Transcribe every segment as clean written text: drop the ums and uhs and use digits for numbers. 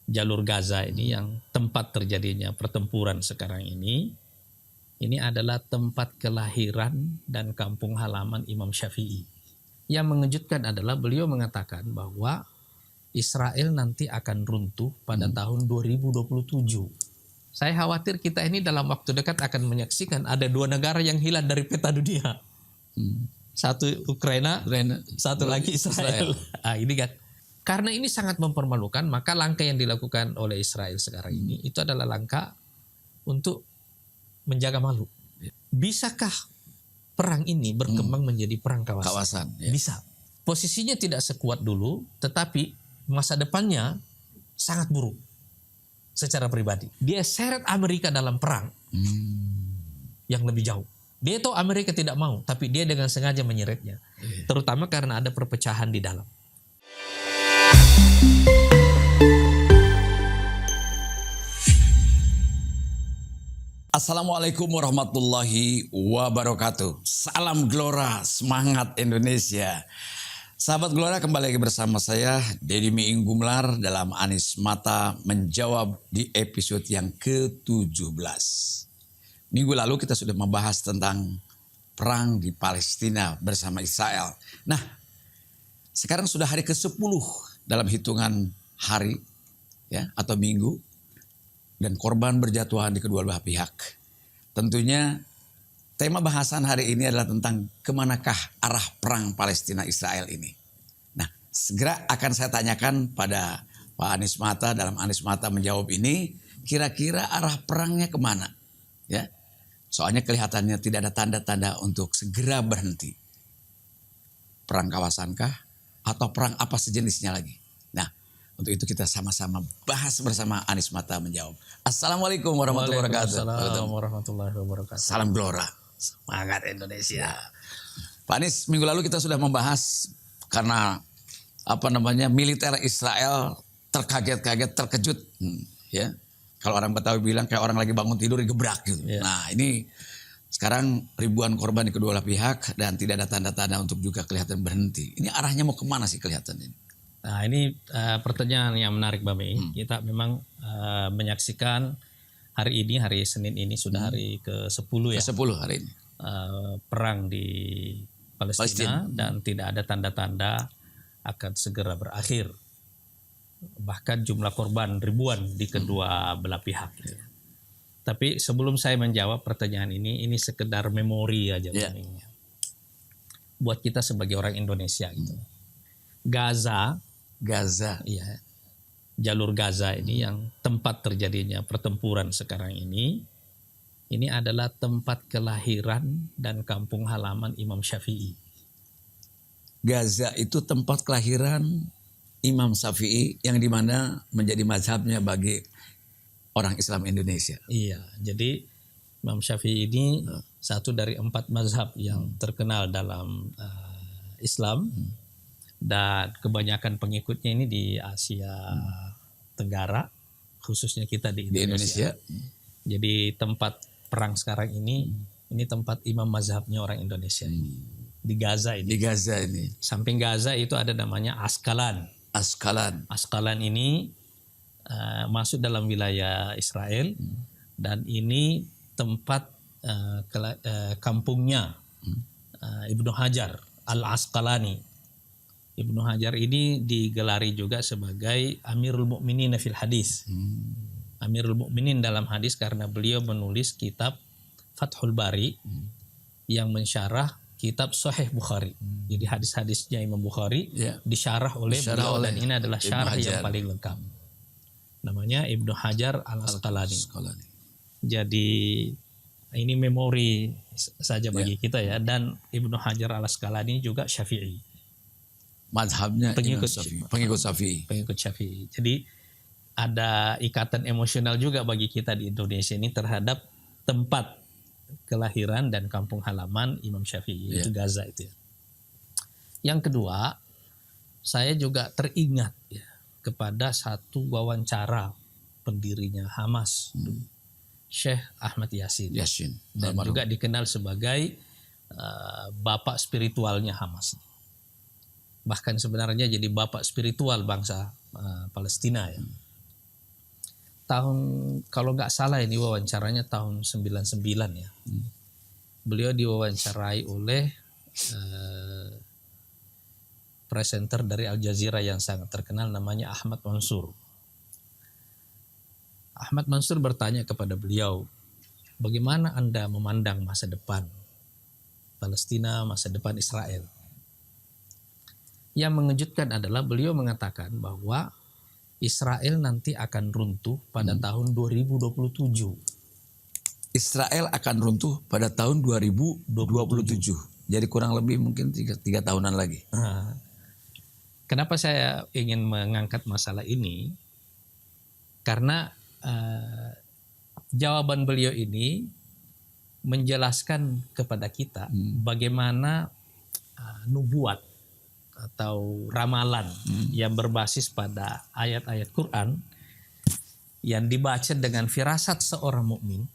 jalur Gaza ini yang tempat terjadinya pertempuran sekarang ini adalah tempat kelahiran dan kampung halaman Imam Syafi'i. Yang mengejutkan adalah beliau mengatakan bahwa Israel nanti akan runtuh pada tahun 2027. Saya khawatir kita ini dalam waktu dekat akan menyaksikan ada dua negara yang hilang dari peta dunia. Satu Ukraina, satu lagi Israel. Ini kan. Karena ini sangat mempermalukan, maka langkah yang dilakukan oleh Israel sekarang ini itu adalah langkah untuk menjaga malu. Bisakah perang ini berkembang menjadi perang kawasan? Ya. Bisa. Posisinya tidak sekuat dulu, tetapi masa depannya sangat buruk secara pribadi. Dia seret Amerika dalam perang yang lebih jauh. Dia tahu Amerika tidak mau, tapi dia dengan sengaja menyeretnya. Terutama karena ada perpecahan di dalam. Assalamualaikum warahmatullahi wabarakatuh. Salam Gelora, semangat Indonesia. Sahabat Gelora, kembali lagi bersama saya Deddy Miing Gumelar dalam Anies Mata Menjawab di episode yang ke-17. Minggu lalu kita sudah membahas tentang perang di Palestina bersama Israel. Nah, sekarang sudah hari ke-10 dalam hitungan hari ya atau minggu. Dan korban berjatuhan di kedua belah pihak. Tentunya tema bahasan hari ini adalah tentang kemanakah arah perang Palestina-Israel ini. Nah, segera akan saya tanyakan pada Pak Anies Mata dalam Anies Mata Menjawab ini, kira-kira arah perangnya kemana? Ya, soalnya kelihatannya tidak ada tanda-tanda untuk segera berhenti. Perang kawasankah atau perang apa sejenisnya lagi? Untuk itu kita sama-sama bahas bersama Anies Mata Menjawab. Assalamualaikum warahmatullahi wabarakatuh. Waalaikumsalam warahmatullahi wabarakatuh. Salam Gelora, semangat Indonesia. Pak Anies, minggu lalu kita sudah membahas karena militer Israel terkaget-kaget, terkejut, ya. Kalau orang Betawi bilang kayak orang lagi bangun tidur digebrak gitu. Ya. Nah, ini sekarang ribuan korban di kedua belah pihak dan tidak ada tanda-tanda untuk juga kelihatan berhenti. Ini arahnya mau kemana sih kelihatan ini? Nah, ini pertanyaan yang menarik, Mbak Mei. Kita memang menyaksikan hari Senin ini sudah hari ke-10 ya. Ke-10 hari ini. Perang di Palestina dan tidak ada tanda-tanda akan segera berakhir. Bahkan jumlah korban ribuan di kedua belah pihak. Gitu. Tapi sebelum saya menjawab pertanyaan ini sekedar memori aja, Mbak Mei. Buat kita sebagai orang Indonesia gitu. Gaza, iya, jalur Gaza ini yang tempat terjadinya pertempuran sekarang ini adalah tempat kelahiran dan kampung halaman Imam Syafi'i. Gaza itu tempat kelahiran Imam Syafi'i yang dimana menjadi mazhabnya bagi orang Islam Indonesia. Iya, jadi Imam Syafi'i ini satu dari 4 mazhab yang terkenal dalam Islam. Dan kebanyakan pengikutnya ini di Asia Tenggara, khususnya kita di Indonesia. Jadi tempat perang sekarang ini tempat imam mazhabnya orang Indonesia. Di Gaza ini. Di Gaza ini. Samping Gaza itu ada namanya Askalan. Askalan ini masuk dalam wilayah Israel dan ini tempat kampungnya Ibnu Hajar Al-Asqalani. Ibnu Hajar ini digelari juga sebagai Amirul Mukminin fil Hadis. Amirul Mukminin dalam hadis karena beliau menulis kitab Fathul Bari yang mensyarah kitab Sahih Bukhari. Jadi hadis-hadisnya Imam Bukhari disyarah oleh beliau dan ini adalah syarah yang paling lengkap. Namanya Ibnu Hajar Al-Asqalani. Jadi ini memori saja bagi kita ya. Dan Ibnu Hajar Al-Asqalani juga Syafi'i. Mazhabnya pengikut Syafi'i. Jadi ada ikatan emosional juga bagi kita di Indonesia ini terhadap tempat kelahiran dan kampung halaman Imam Syafi'i, itu Gaza itu ya. Yang kedua, saya juga teringat ya kepada satu wawancara pendirinya Hamas, Syekh Ahmad Yasin. Dan juga dikenal sebagai bapak spiritualnya Hamas. Bahkan sebenarnya jadi bapak spiritual bangsa Palestina ya. tahun, kalau nggak salah ini wawancaranya tahun 99 ya. Beliau diwawancarai oleh presenter dari Al Jazeera yang sangat terkenal namanya Ahmad Mansur. Ahmad Mansur bertanya kepada beliau, bagaimana Anda memandang masa depan Palestina, masa depan Israel? Yang mengejutkan adalah beliau mengatakan bahwa Israel nanti akan runtuh pada tahun 2027. Israel akan runtuh pada tahun 2027. Jadi kurang lebih mungkin 3 tahunan lagi. Nah, kenapa saya ingin mengangkat masalah ini? Karena jawaban beliau ini menjelaskan kepada kita bagaimana nubuat atau ramalan yang berbasis pada ayat-ayat Quran yang dibaca dengan firasat seorang mukmin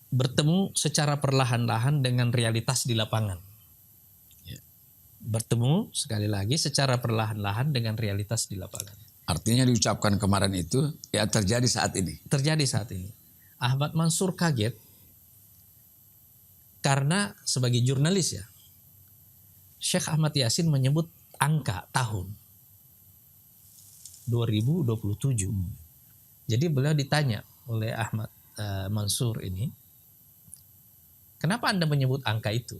bertemu secara perlahan-lahan dengan realitas di lapangan. Bertemu sekali lagi secara perlahan-lahan dengan realitas di lapangan. Artinya diucapkan kemarin itu ya terjadi saat ini. Terjadi saat ini. Ahmad Mansur kaget karena sebagai jurnalis ya, Syekh Ahmad Yasin menyebut angka tahun 2027. Jadi beliau ditanya oleh Ahmad Mansur ini, kenapa Anda menyebut angka itu?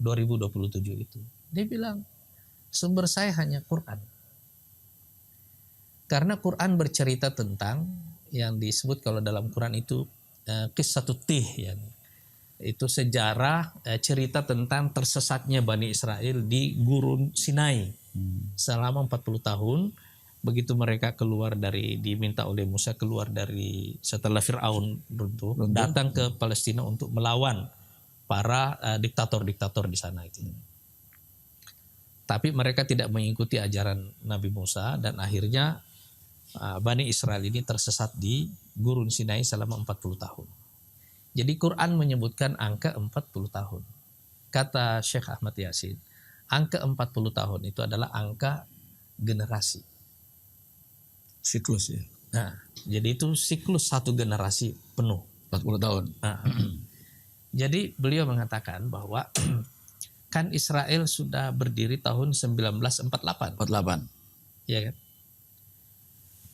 2027 itu. Dia bilang, sumber saya hanya Quran. Karena Quran bercerita tentang yang disebut kalau dalam Quran itu qissatut tih, ya. Itu sejarah cerita tentang tersesatnya Bani Israel di Gurun Sinai selama 40 tahun. Begitu mereka keluar diminta oleh Musa keluar dari setelah Fir'aun runtuh, datang ke Palestina untuk melawan para diktator-diktator di sana itu. Tapi mereka tidak mengikuti ajaran Nabi Musa dan akhirnya Bani Israel ini tersesat di Gurun Sinai selama 40 tahun. Jadi Quran menyebutkan angka 40 tahun. Kata Syekh Ahmad Yasin, angka 40 tahun itu adalah angka generasi. Siklus ya. Nah, jadi itu siklus satu generasi penuh. 40 tahun. Nah, jadi beliau mengatakan bahwa kan Israel sudah berdiri tahun 1948. 48. Ya kan?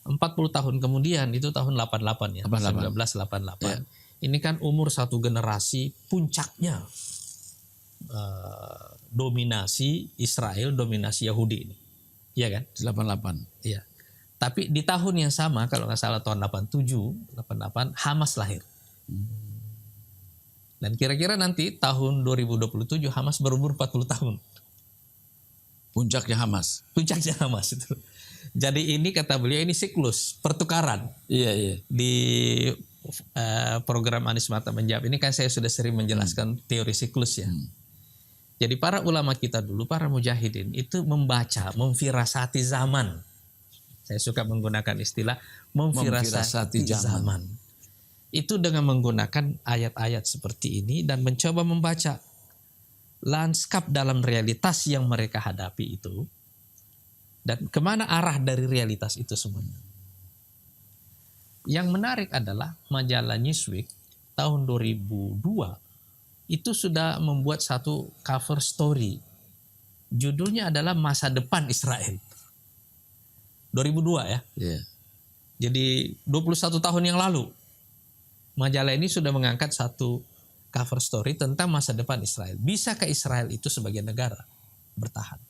40 tahun kemudian itu tahun 88 ya. 88. 1988. Ya. Ini kan umur satu generasi puncaknya dominasi Israel, dominasi Yahudi ini. Iya kan? 88. Iya. Tapi di tahun yang sama kalau nggak salah tahun 87, 88 Hamas lahir. Dan kira-kira nanti tahun 2027 Hamas berumur 40 tahun. Puncaknya Hamas. Puncaknya Hamas itu. Jadi ini kata beliau ini siklus pertukaran. Iya. Di program Anies Mata Menjawab ini kan saya sudah sering menjelaskan teori siklus ya. Jadi para ulama kita dulu, para mujahidin itu membaca, memfirasati zaman. Saya suka menggunakan istilah memfirasati zaman. Itu dengan menggunakan ayat-ayat seperti ini dan mencoba membaca lanskap dalam realitas yang mereka hadapi itu. Dan kemana arah dari realitas itu semuanya. Yang menarik adalah majalah Newsweek tahun 2002 itu sudah membuat satu cover story. Judulnya adalah Masa Depan Israel. 2002 ya. Iya. Jadi 21 tahun yang lalu majalah ini sudah mengangkat satu cover story tentang masa depan Israel. Bisakah Israel itu sebagai negara bertahan?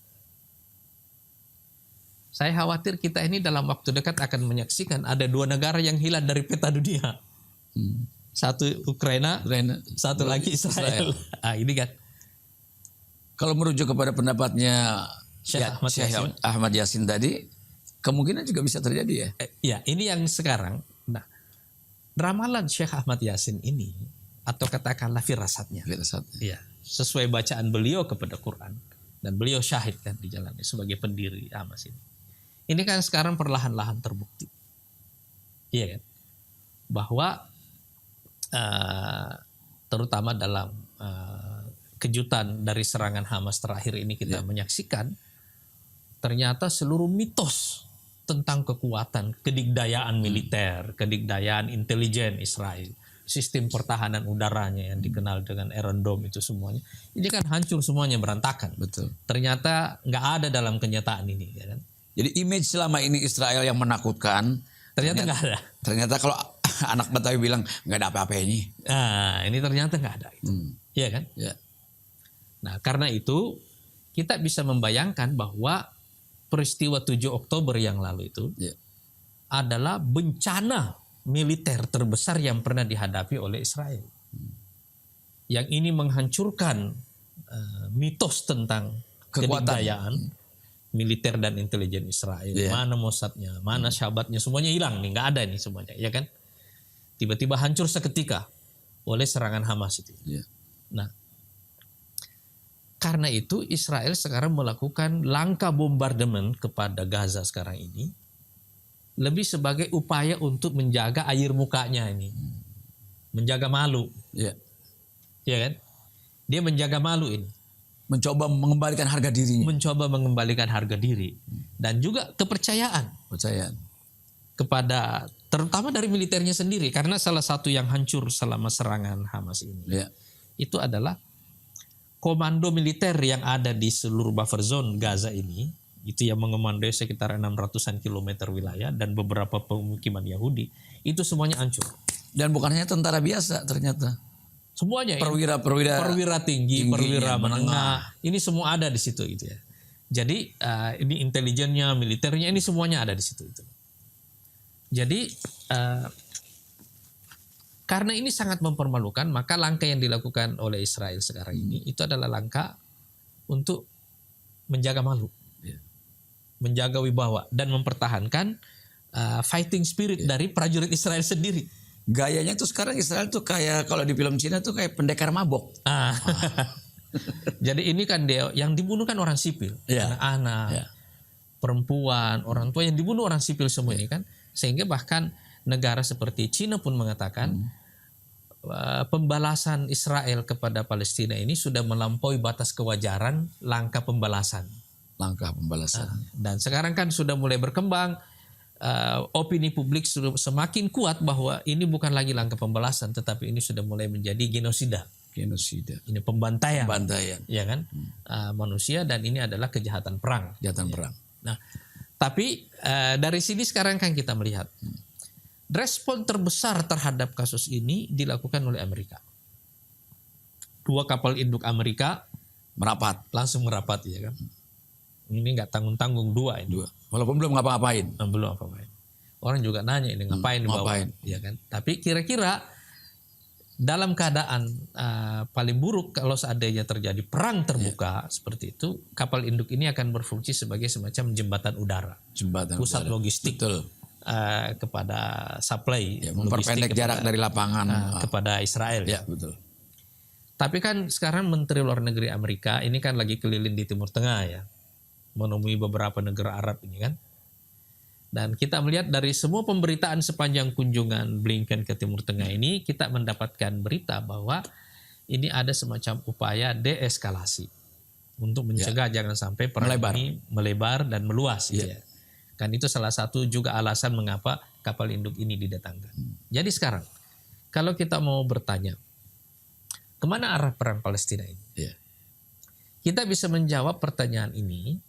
Saya khawatir kita ini dalam waktu dekat akan menyaksikan ada dua negara yang hilang dari peta dunia. Satu Ukraina, satu lagi Israel. Ini kan. Kalau merujuk kepada pendapatnya Syekh Ahmad Yasin tadi, kemungkinan juga bisa terjadi ya. Ya, ini yang sekarang. Nah, ramalan Syekh Ahmad Yasin ini atau katakanlah firasatnya. Ya, sesuai bacaan beliau kepada Quran dan beliau syahid kan di jalannya sebagai pendiri Hamas ini. Ini kan sekarang perlahan-lahan terbukti. Iya kan? Bahwa terutama dalam kejutan dari serangan Hamas terakhir ini kita menyaksikan ternyata seluruh mitos tentang kekuatan, kedikdayaan militer, kedikdayaan intelijen Israel, sistem pertahanan udaranya yang dikenal dengan Iron Dome itu semuanya, ini kan hancur semuanya, berantakan. Betul. Ternyata nggak ada dalam kenyataan ini, ya kan? Jadi image selama ini Israel yang menakutkan, Ternyata nggak ada. ternyata kalau anak Betawi bilang nggak ada apa-apanya. Nah, ini ternyata nggak ada. Iya kan? Ya. Nah, karena itu kita bisa membayangkan bahwa peristiwa 7 Oktober yang lalu itu Ya. adalah bencana militer terbesar yang pernah dihadapi oleh Israel. Yang ini menghancurkan mitos tentang Kekuatan. kedikdayaan militer dan intelijen Israel. Ya. Mana Mossadnya, mana Syabatnya, semuanya hilang nih, nggak ada nih semuanya, ya kan? Tiba-tiba hancur seketika oleh serangan Hamas itu. Ya. Nah, karena itu Israel sekarang melakukan langkah bombardemen kepada Gaza sekarang ini lebih sebagai upaya untuk menjaga air mukanya ini. Menjaga malu. Ya. Ya kan? Dia menjaga malu ini. Mencoba mengembalikan harga dirinya. Mencoba mengembalikan harga diri. Dan juga kepercayaan. Percayaan. Kepada, terutama dari militernya sendiri. Karena salah satu yang hancur selama serangan Hamas ini. Ya. Itu adalah komando militer yang ada di seluruh buffer zone Gaza ini, itu yang mengemandai sekitar 600-an kilometer wilayah dan beberapa pemukiman Yahudi, itu semuanya hancur. Dan bukan hanya tentara biasa ternyata. Semuanya, Perwira tinggi, perwira menengah. menengah, ini semua ada di situ gitu ya. Jadi ini intelijennya, militernya, ini semuanya ada di situ itu. Jadi karena ini sangat mempermalukan, maka langkah yang dilakukan oleh Israel sekarang ini itu adalah langkah untuk menjaga malu, menjaga wibawa, dan mempertahankan fighting spirit dari prajurit Israel sendiri. Gayanya tuh sekarang Israel tuh kayak kalau di film Cina tuh kayak pendekar mabok. Jadi ini kan dia yang dibunuh kan orang sipil, anak-anak, perempuan, orang tua yang dibunuh orang sipil semua ini kan, sehingga bahkan negara seperti Cina pun mengatakan pembalasan Israel kepada Palestina ini sudah melampaui batas kewajaran langkah pembalasan. Dan sekarang kan sudah mulai berkembang, opini publik sudah semakin kuat bahwa ini bukan lagi langkah pembalasan, tetapi ini sudah mulai menjadi genosida. Ini pembantaian. Ya kan? Manusia, dan ini adalah kejahatan perang. Nah, tapi dari sini sekarang kan kita melihat respon terbesar terhadap kasus ini dilakukan oleh Amerika. 2 kapal induk Amerika langsung merapat, ya kan? Ini nggak tanggung-tanggung 2 ini. Walaupun belum ngapa-ngapain. Belum apa-apain. Orang juga nanya ini ngapain dibawa, ya kan? Tapi kira-kira dalam keadaan paling buruk kalau seandainya terjadi perang terbuka seperti itu, kapal induk ini akan berfungsi sebagai semacam jembatan udara, pusat logistik. Kepada supply, memperpendek jarak dari lapangan kepada Israel. Ya, betul. Tapi kan sekarang Menteri Luar Negeri Amerika ini kan lagi keliling di Timur Tengah ya, menemui beberapa negara Arab ini kan. Dan kita melihat dari semua pemberitaan sepanjang kunjungan Blinken ke Timur Tengah ini, kita mendapatkan berita bahwa ini ada semacam upaya deeskalasi untuk mencegah jangan sampai perang ini melebar dan meluas. Ya. Kan itu salah satu juga alasan mengapa kapal induk ini didatangkan. Jadi sekarang, kalau kita mau bertanya, kemana arah perang Palestina ini? Kita bisa menjawab pertanyaan ini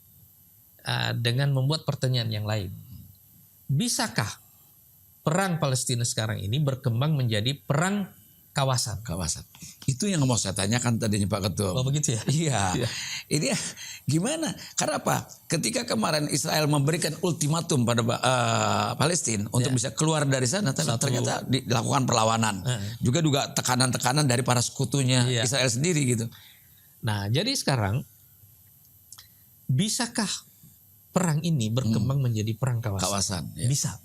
dengan membuat pertanyaan yang lain. Bisakah perang Palestina sekarang ini berkembang menjadi perang kawasan? Itu yang mau saya tanyakan tadinya Pak Ketua. Oh begitu ya? Iya. Ini gimana? Karena apa? Ketika kemarin Israel memberikan ultimatum pada Palestina untuk bisa keluar dari sana, ternyata dilakukan perlawanan. Juga tekanan-tekanan dari para sekutunya Israel sendiri gitu. Nah, jadi sekarang bisakah perang ini berkembang menjadi perang kawasan? Bisa.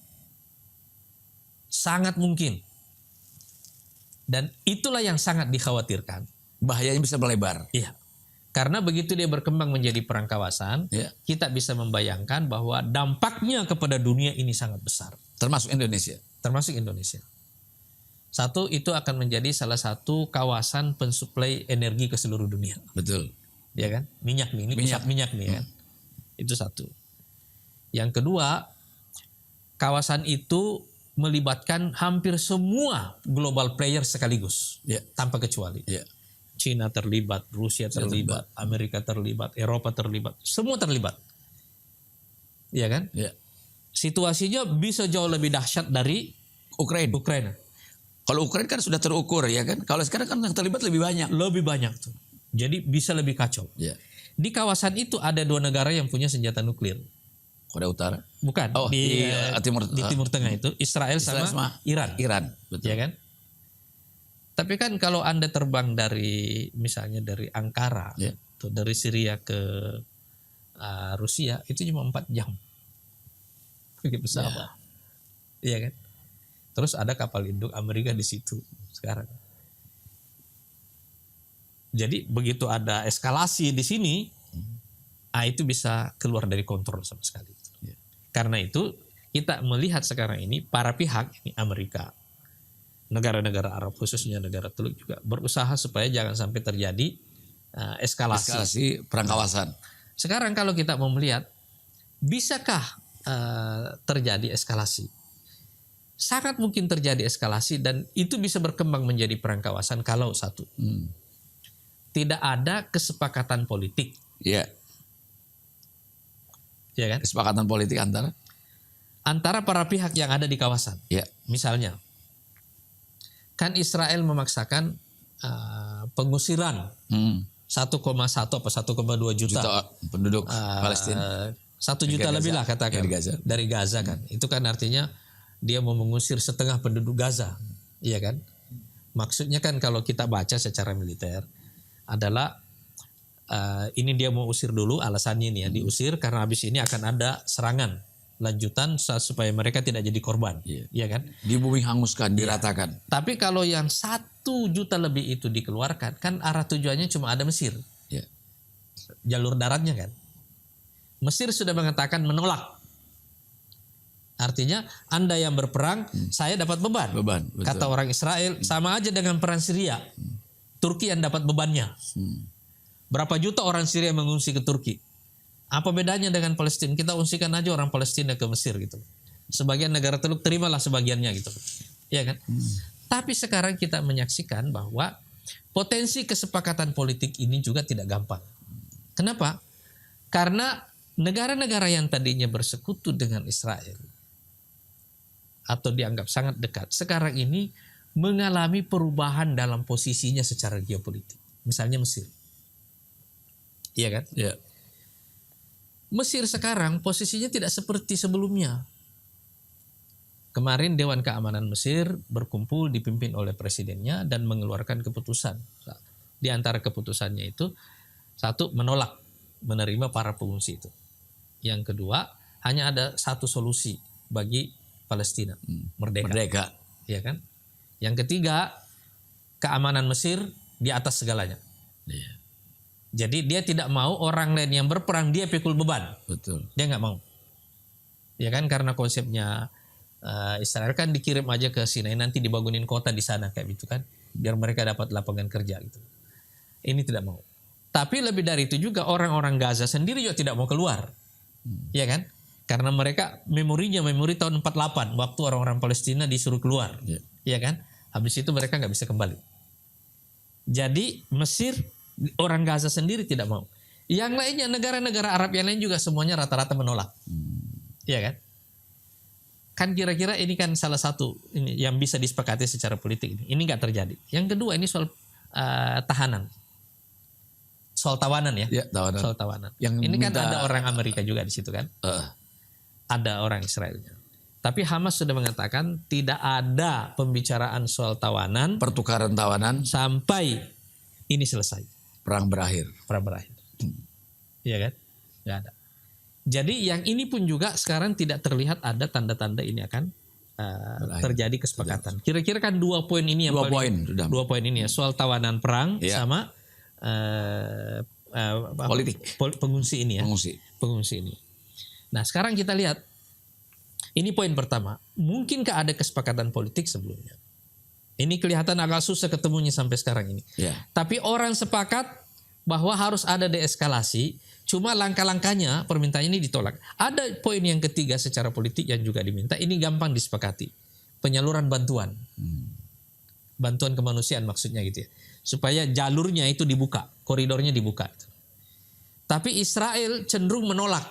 Sangat mungkin. Dan itulah yang sangat dikhawatirkan. Bahayanya bisa melebar. Iya. Karena begitu dia berkembang menjadi perang kawasan, kita bisa membayangkan bahwa dampaknya kepada dunia ini sangat besar. Termasuk Indonesia. Satu, itu akan menjadi salah satu kawasan pensuplai energi ke seluruh dunia. Betul. Ya kan? Minyak nih, ini pusat minyak nih kan. Itu satu. Yang kedua, kawasan itu melibatkan hampir semua global player sekaligus, tanpa kecuali. Cina terlibat, Rusia terlibat, Amerika terlibat, Eropa terlibat, semua terlibat. Iya kan? Situasinya bisa jauh lebih dahsyat dari Ukraina. Kalau Ukraina kan sudah terukur ya kan. Kalau sekarang kan yang terlibat lebih banyak. Lebih banyak tuh. Jadi bisa lebih kacau. Di kawasan itu ada 2 negara yang punya senjata nuklir. Korea Utara? Bukan. Di Timur Tengah itu Israel sama Iran. Betul. Ya kan? Tapi kan kalau Anda terbang dari misalnya dari Ankara, atau dari Syria ke Rusia itu cuma 4 jam. Pakai pesawat. Iya kan? Terus ada kapal induk Amerika di situ sekarang. Jadi begitu ada eskalasi di sini, itu bisa keluar dari kontrol sama sekali. Karena itu kita melihat sekarang ini para pihak, ini Amerika, negara-negara Arab khususnya negara Teluk juga berusaha supaya jangan sampai terjadi eskalasi perang kawasan. Sekarang kalau kita mau melihat, bisakah terjadi eskalasi? Sangat mungkin terjadi eskalasi dan itu bisa berkembang menjadi perang kawasan kalau satu, tidak ada kesepakatan politik. Ya kan? Kesepakatan politik antara para pihak yang ada di kawasan. Misalnya, kan Israel memaksakan pengusiran 1,1 apa 1,2 juta penduduk Palestina. 1 juta lebih lah katakan dari Gaza kan. Itu kan artinya dia mau mengusir setengah penduduk Gaza. Iya kan? Maksudnya kan kalau kita baca secara militer adalah ini dia mau usir dulu, alasannya ini ya, diusir karena habis ini akan ada serangan lanjutan supaya mereka tidak jadi korban. Iya kan? Di bumi hanguskan, diratakan. Tapi kalau yang 1 juta lebih itu dikeluarkan, kan arah tujuannya cuma ada Mesir. Jalur daratnya kan. Mesir sudah mengatakan menolak. Artinya Anda yang berperang, saya dapat beban. Betul. Kata orang Israel, sama aja dengan perang Syria. Turki yang dapat bebannya. Berapa juta orang Syria mengungsi ke Turki? Apa bedanya dengan Palestina? Kita ungsikan aja orang Palestina ke Mesir gitu. Sebagian negara Teluk terimalah sebagiannya gitu. Ya kan? Tapi sekarang kita menyaksikan bahwa potensi kesepakatan politik ini juga tidak gampang. Kenapa? Karena negara-negara yang tadinya bersekutu dengan Israel atau dianggap sangat dekat, sekarang ini mengalami perubahan dalam posisinya secara geopolitik. Misalnya Mesir. Iya kan? Mesir sekarang posisinya tidak seperti sebelumnya. Kemarin Dewan Keamanan Mesir berkumpul dipimpin oleh presidennya dan mengeluarkan keputusan. Di antara keputusannya itu, 1, menolak menerima para pengungsi itu. Yang kedua, hanya ada 1 solusi bagi Palestina, merdeka. Ya kan? Yang ketiga, keamanan Mesir di atas segalanya. Jadi dia tidak mau orang lain yang berperang dia pikul beban. Betul. Dia nggak mau. Ya kan, karena konsepnya Israel kan dikirim aja ke Sinai, nanti dibangunin kota di sana kayak gitu kan, biar mereka dapat lapangan kerja gitu. Ini tidak mau. Tapi lebih dari itu juga orang-orang Gaza sendiri juga tidak mau keluar. Ya kan? Karena mereka memori tahun 48 waktu orang-orang Palestina disuruh keluar. Ya kan? Habis itu mereka nggak bisa kembali. Jadi Mesir, orang Gaza sendiri tidak mau. Yang lainnya negara-negara Arab yang lain juga semuanya rata-rata menolak. Iya kan? Kan kira-kira ini kan salah satu ini yang bisa disepakati secara politik ini. Ini nggak terjadi. Yang kedua ini soal tahanan. Soal tawanan ya. Tawanan. Soal tawanan. Yang ini kan ada orang Amerika juga di situ kan. Ada orang Israelnya. Tapi Hamas sudah mengatakan tidak ada pembicaraan soal tawanan, pertukaran tawanan sampai ini selesai. Perang berakhir. Iya kan? Nggak ada. Jadi yang ini pun juga sekarang tidak terlihat ada tanda-tanda ini akan terjadi kesepakatan. Kira-kira kan 2 poin ini yang 2 poin ini ya, soal tawanan perang sama politik pengungsi ini ya. Pengungsi ini. Nah, sekarang kita lihat ini poin pertama. Mungkinkah ada kesepakatan politik sebelumnya? Ini kelihatan agak susah ketemunya sampai sekarang ini. Tapi orang sepakat bahwa harus ada deeskalasi. Cuma langkah-langkahnya permintaan ini ditolak. Ada poin yang ketiga secara politik yang juga diminta. Ini gampang disepakati. Penyaluran bantuan. Bantuan kemanusiaan maksudnya gitu ya. Supaya jalurnya itu dibuka. Koridornya dibuka. Tapi Israel cenderung menolak.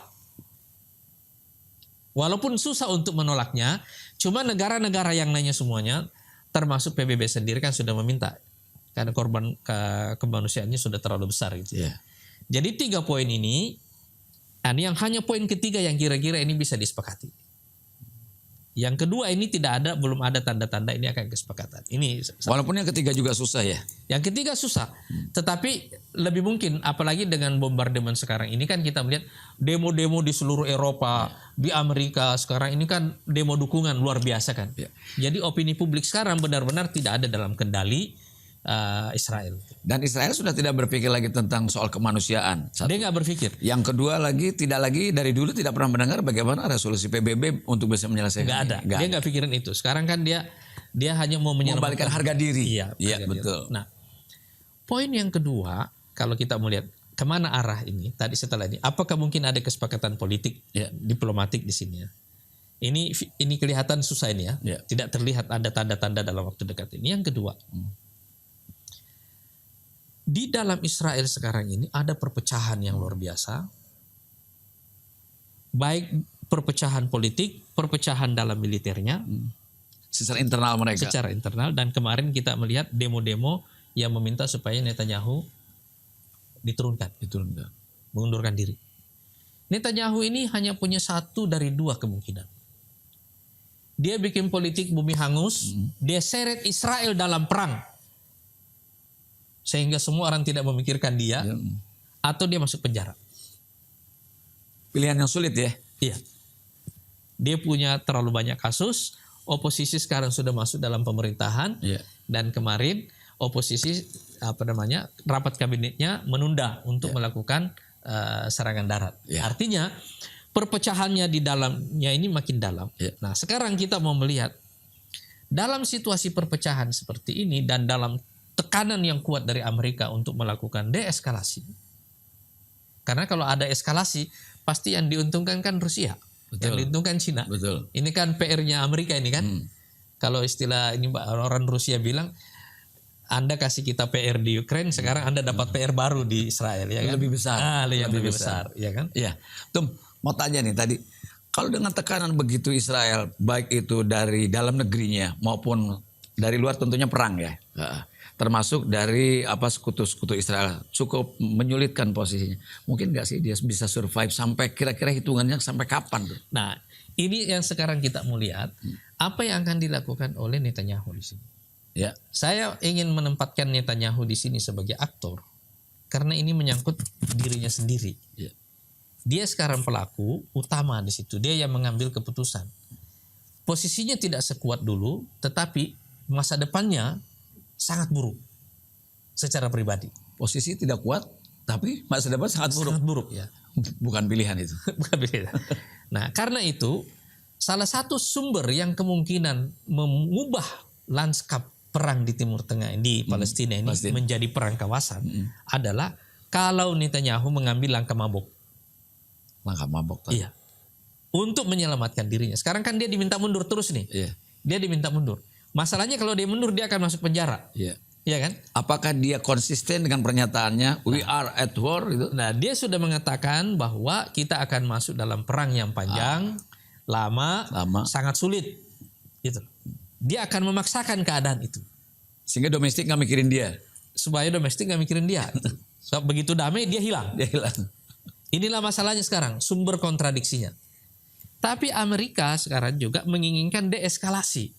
Walaupun susah untuk menolaknya. Cuma negara-negara yang lainnya semuanya, termasuk PBB sendiri kan sudah meminta. Karena korban kemanusiaannya sudah terlalu besar gitu. Yeah. Jadi 3 poin ini yang hanya poin ketiga yang kira-kira ini bisa disepakati. Yang kedua ini belum ada tanda-tanda ini akan kesepakatan. Ini Walaupun yang ketiga juga susah ya. yang ketiga susah. Tetapi lebih mungkin apalagi dengan bombardemen sekarang ini kan kita melihat demo-demo di seluruh Eropa, di Amerika sekarang ini kan demo dukungan luar biasa kan. Ya. Jadi opini publik sekarang benar-benar tidak ada dalam kendali Israel. Dan Israel sudah tidak berpikir lagi tentang soal kemanusiaan. Satu. Dia nggak berpikir. Yang kedua lagi dari dulu tidak pernah mendengar bagaimana resolusi PBB untuk bisa menyelesaikan. Nggak ada. Dia nggak pikirin itu. Sekarang kan dia hanya mau menyelamatkan harga diri. Iya, betul. Nah, poin yang kedua kalau kita melihat kemana arah ini tadi setelah ini, apakah mungkin ada kesepakatan politik, diplomatik di sini ya? Ini kelihatan susah ini ya. Tidak terlihat ada tanda-tanda dalam waktu dekat ini. Yang kedua. Di dalam Israel sekarang ini ada perpecahan yang luar biasa. Baik perpecahan politik, perpecahan dalam militernya. Secara internal mereka. Secara internal. Dan kemarin kita melihat demo-demo yang meminta supaya Netanyahu diturunkan. Mengundurkan diri. Netanyahu ini hanya punya 1 dari 2 kemungkinan. Dia bikin politik bumi hangus. Dia seret Israel dalam perang. Sehingga semua orang tidak memikirkan dia, atau dia masuk penjara. Pilihan yang sulit ya. Iya. Dia punya terlalu banyak kasus, oposisi sekarang sudah masuk dalam pemerintahan, dan kemarin oposisi rapat kabinetnya menunda untuk melakukan serangan darat. Artinya perpecahannya di dalamnya ini makin dalam. Nah sekarang kita mau melihat dalam situasi perpecahan seperti ini dan dalam tekanan yang kuat dari Amerika untuk melakukan deeskalasi. Karena kalau ada eskalasi, pasti yang diuntungkan kan Rusia. Betul. Yang diuntungkan Cina. Betul. Ini kan PR-nya Amerika ini kan. Kalau istilah ini orang Rusia bilang, Anda kasih kita PR di Ukraina, sekarang Anda dapat PR baru di Israel. Ya kan? Lebih besar. Lebih besar. Ya kan? Iya. Tum, mau tanya nih tadi. Kalau dengan tekanan begitu Israel, baik itu dari dalam negerinya maupun dari luar tentunya perang ya. Termasuk dari sekutu-sekutu Israel cukup menyulitkan posisinya. Mungkin nggak sih dia bisa survive sampai kira-kira hitungannya sampai kapan tuh? Nah, ini yang sekarang kita mau lihat apa yang akan dilakukan oleh Netanyahu di sini. Ya. Saya ingin menempatkan Netanyahu di sini sebagai aktor karena ini menyangkut dirinya sendiri. Ya. Dia sekarang pelaku utama di situ. Dia yang mengambil keputusan. Posisinya tidak sekuat dulu, tetapi masa depannya sangat buruk secara pribadi. Posisi tidak kuat, tapi masa depan sangat buruk. Sangat buruk ya. Bukan pilihan itu. Bukan pilihan. Nah, karena itu salah satu sumber yang kemungkinan mengubah lanskap perang di Timur Tengah di Palestina ini menjadi perang kawasan adalah kalau Netanyahu mengambil langkah mabok. Langkah mabok tadi. Iya. Untuk menyelamatkan dirinya. Sekarang kan dia diminta mundur terus nih. Iya. Dia diminta mundur. Masalahnya kalau dia mundur dia akan masuk penjara. Iya. Iya kan? Apakah dia konsisten dengan pernyataannya we are at war itu? Nah, dia sudah mengatakan bahwa kita akan masuk dalam perang yang panjang, lama, sangat sulit. Gitu. Dia akan memaksakan keadaan itu. Sehingga domestik nggak mikirin dia. Supaya domestik nggak mikirin dia. So, begitu damai dia hilang. Inilah masalahnya sekarang, sumber kontradiksinya. Tapi Amerika sekarang juga menginginkan deeskalasi.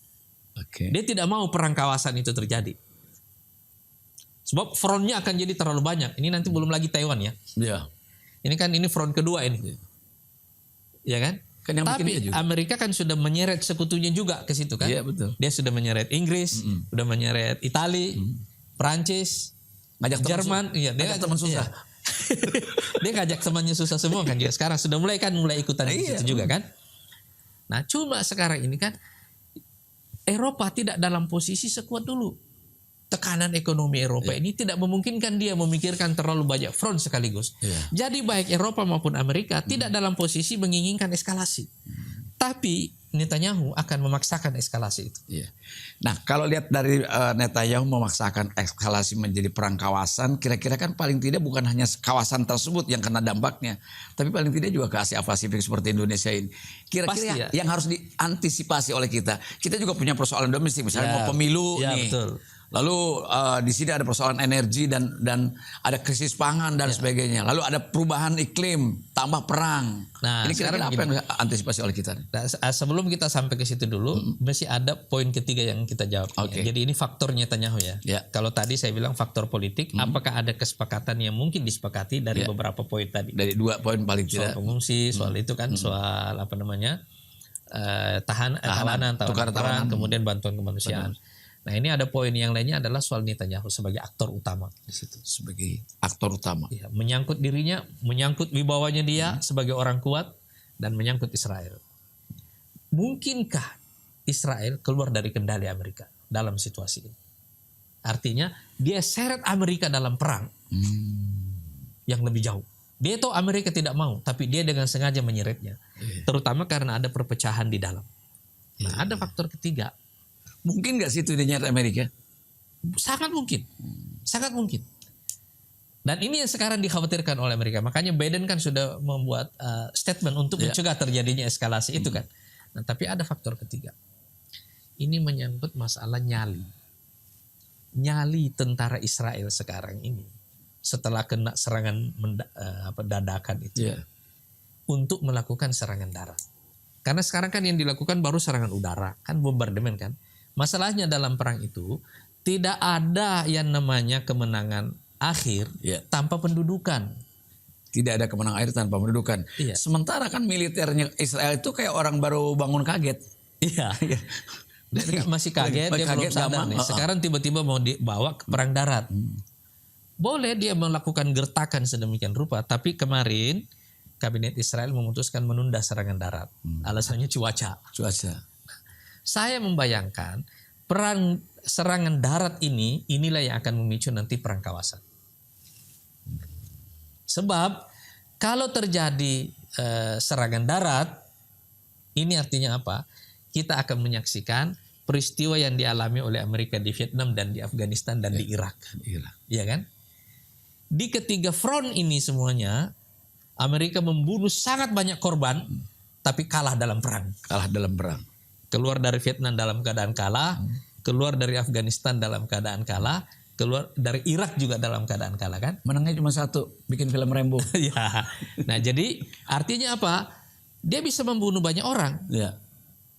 Dia tidak mau perang kawasan itu terjadi. Sebab frontnya akan jadi terlalu banyak. Ini nanti belum lagi Taiwan ya. Iya. Ini front kedua ini. Ya kan? Tapi Amerika kan sudah menyeret sekutunya juga ke situ kan. Iya betul. Dia sudah menyeret Inggris, sudah menyeret Italia, Prancis, Jerman. Iya, dia teman susah. Iya. Dia ngajak temannya susah semua kan. Dia sekarang sudah mulai ikutan di situ juga kan. Nah, cuma sekarang ini kan Eropa tidak dalam posisi sekuat dulu. tekanan ekonomi Eropa ini tidak memungkinkan dia memikirkan terlalu banyak front sekaligus. Jadi baik Eropa maupun Amerika tidak dalam posisi menginginkan eskalasi. Tapi Netanyahu akan memaksakan eskalasi itu. Nah, kalau lihat dari Netanyahu memaksakan eskalasi menjadi perang kawasan, kira-kira kan paling tidak bukan hanya kawasan tersebut yang kena dampaknya, tapi paling tidak juga ke Asia Pasifik seperti Indonesia ini. Kira-kira yang harus diantisipasi oleh kita. Kita juga punya persoalan domestik, misalnya mau pemilu nih. Betul. Lalu di sini ada persoalan energi dan ada krisis pangan dan sebagainya. Lalu ada perubahan iklim, tambah perang. Nah, ini kira-kira apa yang antisipasi oleh kita? Nah, sebelum kita sampai ke situ dulu, masih ada poin ketiga yang kita jawab. Jadi ini faktor Netanyahu ya. Kalau tadi saya bilang faktor politik, apakah ada kesepakatan yang mungkin disepakati dari beberapa poin tadi? Dari 2 poin paling tidak. Soal pengungsi, soal itu kan, soal apa namanya, tahanan perang, kemudian bantuan kemanusiaan. Nah, ini ada poin yang lainnya adalah soal Netanyahu sebagai aktor utama di situ. Sebagai aktor utama. Ya, menyangkut dirinya, menyangkut wibawanya dia sebagai orang kuat, dan menyangkut Israel. Mungkinkah Israel keluar dari kendali Amerika dalam situasi ini? Artinya dia seret Amerika dalam perang yang lebih jauh. Dia tahu Amerika tidak mau, tapi dia dengan sengaja menyeretnya. Terutama karena ada perpecahan di dalam. Nah, ada faktor ketiga. Mungkin nggak sih itu dinyat Amerika? Sangat mungkin. Sangat mungkin. Dan ini yang sekarang dikhawatirkan oleh Amerika. Makanya Biden kan sudah membuat statement untuk mencegah terjadinya eskalasi itu kan. Nah, tapi ada faktor ketiga. Ini menyangkut masalah nyali. Nyali tentara Israel sekarang ini. Setelah kena serangan dadakan itu. Untuk melakukan serangan darat. Karena sekarang kan yang dilakukan baru serangan udara. Kan bombardemen kan. Masalahnya dalam perang itu tidak ada yang namanya kemenangan akhir tanpa pendudukan. Tidak ada kemenangan akhir tanpa pendudukan. Sementara kan militernya Israel itu kayak orang baru bangun kaget. Masih kaget, dia belum sadar nih. Sekarang tiba-tiba mau dibawa ke perang darat. Boleh dia melakukan gertakan sedemikian rupa, tapi kemarin kabinet Israel memutuskan menunda serangan darat. Alasannya cuaca. Saya membayangkan perang serangan darat inilah yang akan memicu nanti perang kawasan. Sebab kalau terjadi serangan darat, ini artinya apa? Kita akan menyaksikan peristiwa yang dialami oleh Amerika di Vietnam dan di Afghanistan dan di Irak. Iya kan? Di ketiga front ini semuanya, Amerika membunuh sangat banyak korban, tapi kalah dalam perang. Keluar dari Vietnam dalam keadaan kalah, keluar dari Afghanistan dalam keadaan kalah, keluar dari Irak juga dalam keadaan kalah kan? Menangnya cuma satu, bikin film Rambo. Nah, jadi artinya apa? Dia bisa membunuh banyak orang,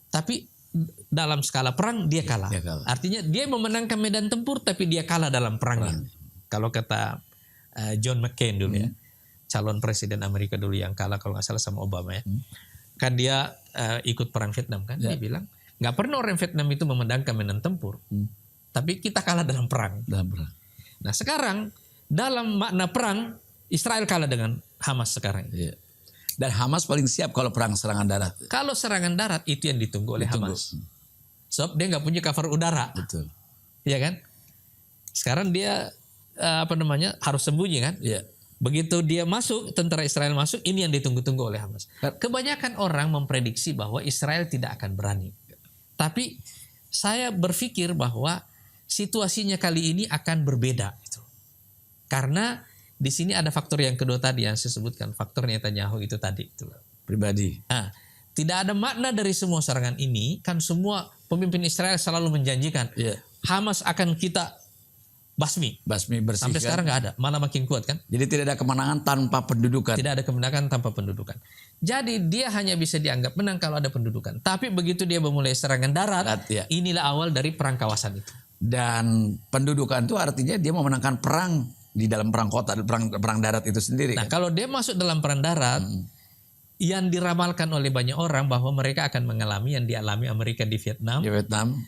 tapi dalam skala perang dia kalah. Artinya dia memenangkan medan tempur, tapi dia kalah dalam perang. Kalau kata John McCain dulu calon presiden Amerika dulu yang kalah kalau nggak salah sama Obama kan dia ikut perang Vietnam kan, dia bilang nggak pernah orang Vietnam itu memenangkan medan tempur, tapi kita kalah dalam perang. Nah sekarang dalam makna perang Israel kalah dengan Hamas sekarang. Dan Hamas paling siap kalau perang serangan darat. Kalau serangan darat itu yang ditunggu oleh Hamas, sebab dia nggak punya cover udara. Iya kan? Sekarang dia harus sembunyi kan? Begitu dia masuk, tentara Israel masuk, ini yang ditunggu-tunggu oleh Hamas. Kebanyakan orang memprediksi bahwa Israel tidak akan berani. Tapi saya berpikir bahwa situasinya kali ini akan berbeda. Karena di sini ada faktor yang kedua tadi yang saya sebutkan, faktor Netanyahu itu tadi. Pribadi. Nah, tidak ada makna dari semua serangan ini, kan semua pemimpin Israel selalu menjanjikan Hamas akan kita basmi bersihkan. Sampai sekarang nggak ada, malah makin kuat kan. Jadi tidak ada kemenangan tanpa pendudukan. Tidak ada kemenangan tanpa pendudukan. Jadi dia hanya bisa dianggap menang kalau ada pendudukan. Tapi begitu dia memulai serangan darat, inilah awal dari perang kawasan itu. Dan pendudukan itu artinya dia memenangkan perang di dalam perang kota, perang darat itu sendiri. Nah kalau dia masuk dalam perang darat, yang diramalkan oleh banyak orang bahwa mereka akan mengalami yang dialami Amerika di Vietnam,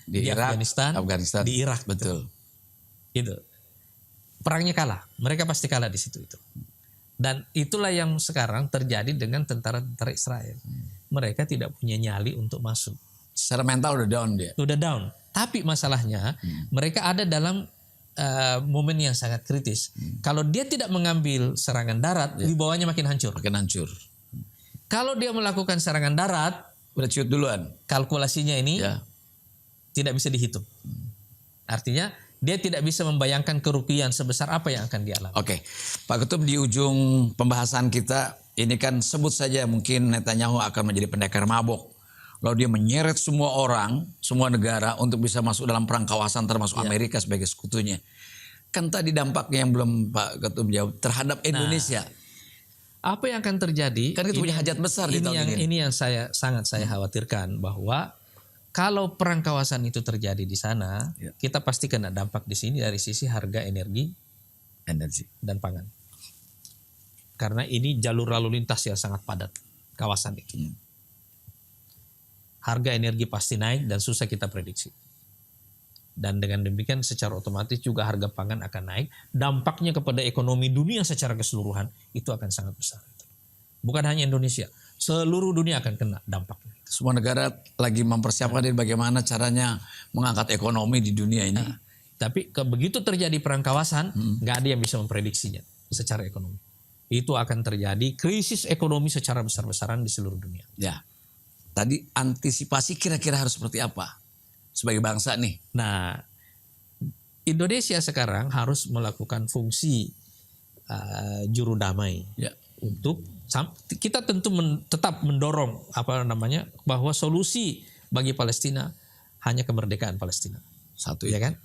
di Irak, Afghanistan, di Irak. Betul. Itu perangnya kalah, mereka pasti kalah di situ itu. Dan itulah yang sekarang terjadi dengan tentara-tentara Israel. Mereka tidak punya nyali untuk masuk. Secara mental udah down dia. Udah down. Tapi masalahnya mereka ada dalam momen yang sangat kritis. Kalau dia tidak mengambil serangan darat, wibawanya makin hancur. Makin hancur. Kalau dia melakukan serangan darat, Udah ciut duluan. kalkulasinya ini tidak bisa dihitung. Artinya dia tidak bisa membayangkan kerugian sebesar apa yang akan dia alami. Oke, Pak Ketum, di ujung pembahasan kita ini kan sebut saja mungkin Netanyahu akan menjadi pendekar mabok. Lalu dia menyeret semua orang, semua negara untuk bisa masuk dalam perang kawasan termasuk Amerika sebagai sekutunya. Kan tadi dampaknya yang belum Pak Ketum jawab terhadap Indonesia. Apa yang akan terjadi? Kan kita punya hajat besar di tahun ini. Ini yang sangat saya khawatirkan, bahwa kalau perang kawasan itu terjadi di sana, kita pasti kena dampak di sini dari sisi harga energi dan pangan. Karena ini jalur lalu lintas yang sangat padat kawasan itu. Harga energi pasti naik dan susah kita prediksi. Dan dengan demikian secara otomatis juga harga pangan akan naik. Dampaknya kepada ekonomi dunia secara keseluruhan itu akan sangat besar. Bukan hanya Indonesia, seluruh dunia akan kena dampaknya. Semua negara lagi mempersiapkan diri bagaimana caranya mengangkat ekonomi di dunia ini. Tapi begitu terjadi perang kawasan, nggak ada yang bisa memprediksinya secara ekonomi. Itu akan terjadi krisis ekonomi secara besar-besaran di seluruh dunia. Ya. Tadi antisipasi kira-kira harus seperti apa sebagai bangsa nih? Nah, Indonesia sekarang harus melakukan fungsi juru damai untuk kita tentu tetap mendorong bahwa solusi bagi Palestina hanya kemerdekaan Palestina. Satu ya kan?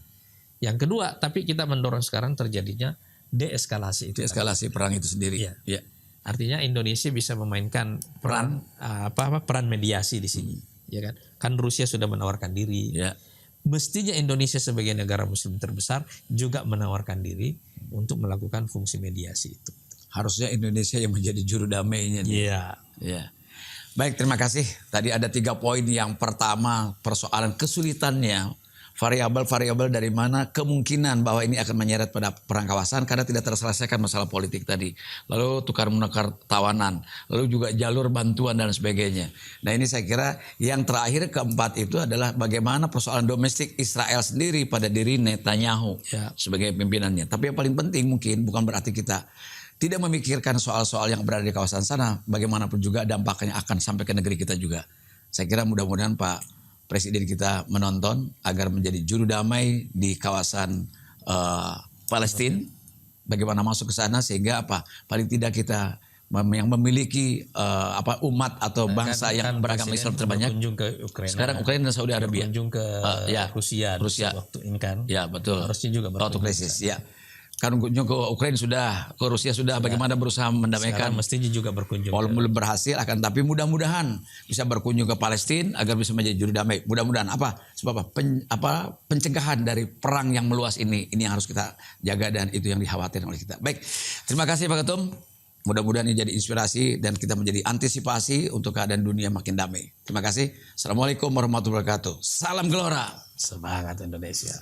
Yang kedua, tapi kita mendorong sekarang terjadinya deeskalasi itu. Deeskalasi perang itu sendiri. Ya. Artinya Indonesia bisa memainkan peran mediasi di sini, ya kan? Kan Rusia sudah menawarkan diri. Ya. Mestinya Indonesia sebagai negara muslim terbesar juga menawarkan diri untuk melakukan fungsi mediasi itu. Harusnya Indonesia yang menjadi juru damainya. Iya. Ya. Baik, terima kasih. Tadi ada 3 poin. Yang pertama, persoalan kesulitannya, variabel-variabel dari mana kemungkinan bahwa ini akan menyeret pada perang kawasan karena tidak terselesaikan masalah politik tadi. Lalu tukar-menukar tawanan, lalu juga jalur bantuan dan sebagainya. Nah, ini saya kira yang terakhir keempat itu adalah bagaimana persoalan domestik Israel sendiri pada diri Netanyahu sebagai pimpinannya. Tapi yang paling penting mungkin bukan berarti kita tidak memikirkan soal-soal yang berada di kawasan sana, bagaimanapun juga dampaknya akan sampai ke negeri kita juga. Saya kira mudah-mudahan Pak Presiden kita menonton agar menjadi juru damai di kawasan Palestina. Bagaimana masuk ke sana sehingga paling tidak kita yang memiliki umat atau bangsa yang beragama Islam terbanyak. Berkunjung ke Ukraina. Sekarang Ukraina dan Saudi Arabia. Berkunjung ke Rusia waktu ini kan. Ya, betul. Harusnya juga waktu krisis. Ya. Kan berkunjung ke Ukraina sudah, ke Rusia sudah, bagaimana berusaha mendamaikan. Sekarang mestinya juga berkunjung. Walaupun belum berhasil tapi mudah-mudahan bisa berkunjung ke Palestina agar bisa menjadi juru damai. Mudah-mudahan sebab pencegahan dari perang yang meluas ini yang harus kita jaga dan itu yang dikhawatirkan oleh kita. Baik, terima kasih Pak Ketum. Mudah-mudahan ini jadi inspirasi dan kita menjadi antisipasi untuk keadaan dunia makin damai. Terima kasih. Assalamualaikum warahmatullahi wabarakatuh. Salam Gelora. Semangat Indonesia.